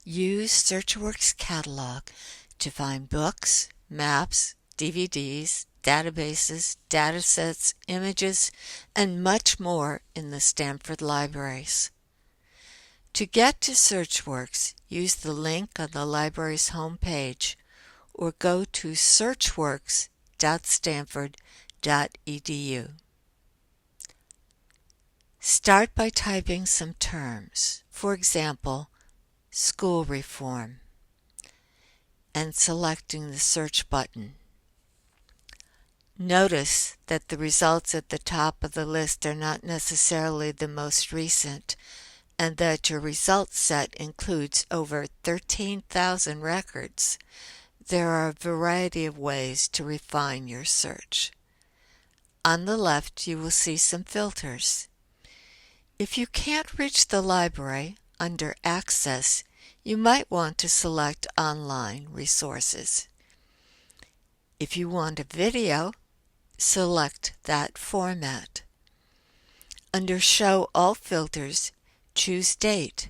Use SearchWorks catalog to find books, maps, DVDs, databases, datasets, images, and much more in the Stanford Libraries. To get to SearchWorks, use the link on the library's homepage or go to searchworks.stanford.edu. Start by typing some terms, for example, school reform, and selecting the search button. Notice that the results at the top of the list are not necessarily the most recent, and that your results set includes over 13,000 records. There are a variety of ways to refine your search. On the left, you will see some filters. If you can't reach the library, under Access, you might want to select Online Resources. If you want a video, select that format. Under Show All Filters, choose Date.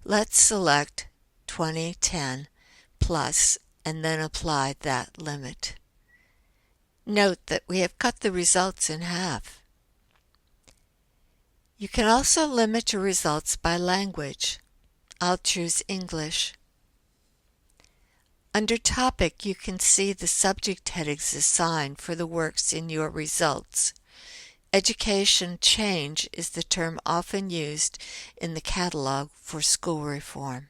Let's select 2010 plus and then apply that limit. Note that we have cut the results in half. You can also limit your results by language. I'll choose English. Under Topic, you can see the subject headings assigned for the works in your results. Education change is the term often used in the catalog for school reform.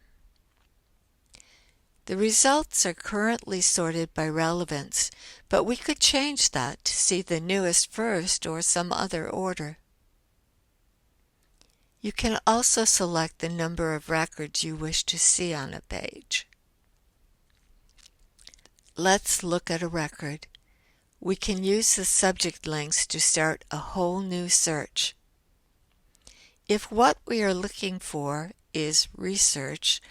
The results are currently sorted by relevance, but we could change that to see the newest first or some other order. You can also select the number of records you wish to see on a page. Let's look at a record. We can use the subject links to start a whole new search. If what we are looking for is research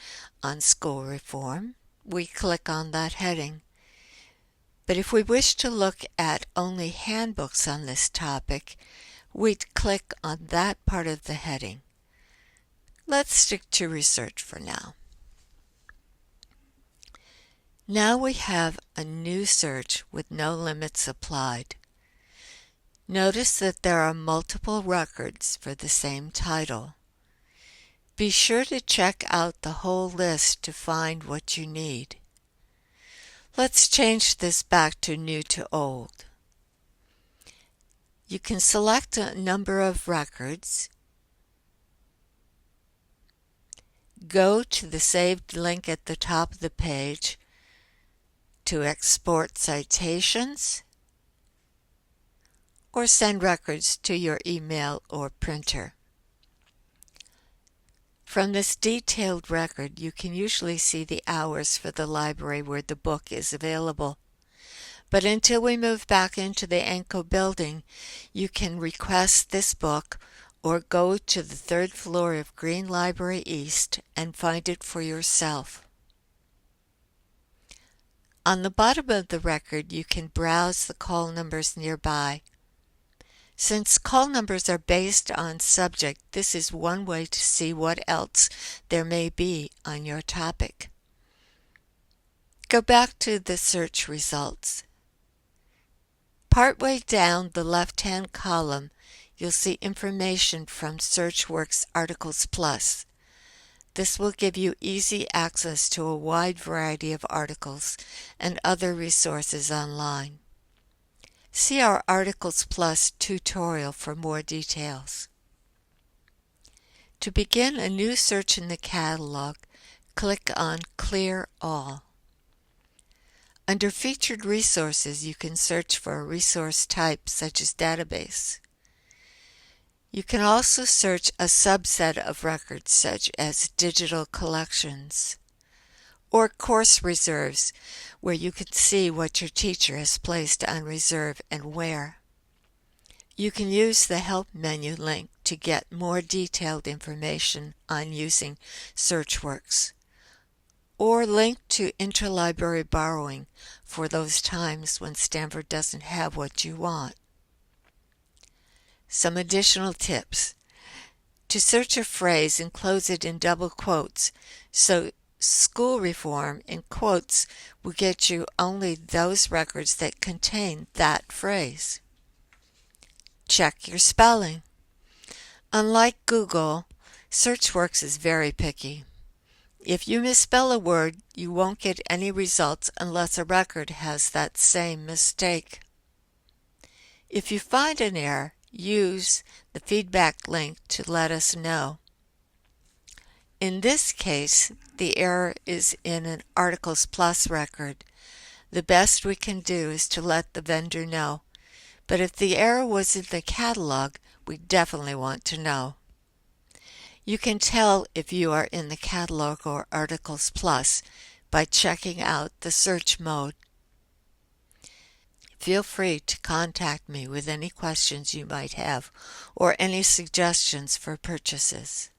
on school reform, we click on that heading. But if we wish to look at only handbooks on this topic, we'd click on that part of the heading. Let's stick to research for now. Now we have a new search with no limits applied. Notice that there are multiple records for the same title. Be sure to check out the whole list to find what you need. Let's change this back to new to old. You can select a number of records, go to the saved link at the top of the page to export citations, or send records to your email or printer. From this detailed record, you can usually see the hours for the library where the book is available. But until we move back into the Anko building, you can request this book or go to the third floor of Green Library East and find it for yourself. On the bottom of the record, you can browse the call numbers nearby. Since call numbers are based on subject, this is one way to see what else there may be on your topic. Go back to the search results. Partway down the left-hand column, you'll see information from SearchWorks Articles Plus. This will give you easy access to a wide variety of articles and other resources online. See our Articles Plus tutorial for more details. To begin a new search in the catalog, click on Clear All. Under Featured Resources, you can search for a resource type such as database. You can also search a subset of records such as digital collections or course reserves, where you can see what your teacher has placed on reserve and where. You can use the Help menu link to get more detailed information on using SearchWorks, or link to interlibrary borrowing for those times when Stanford doesn't have what you want. Some additional tips. To search a phrase, enclose it in double quotes so school reform in quotes will get you only those records that contain that phrase. Check your spelling. Unlike Google, SearchWorks is very picky. If you misspell a word, you won't get any results unless a record has that same mistake. If you find an error, use the feedback link to let us know. In this case, the error is in an Articles Plus record. The best we can do is to let the vendor know. But if the error was in the catalog, we definitely want to know. You can tell if you are in the catalog or Articles Plus by checking out the search mode. Feel free to contact me with any questions you might have or any suggestions for purchases.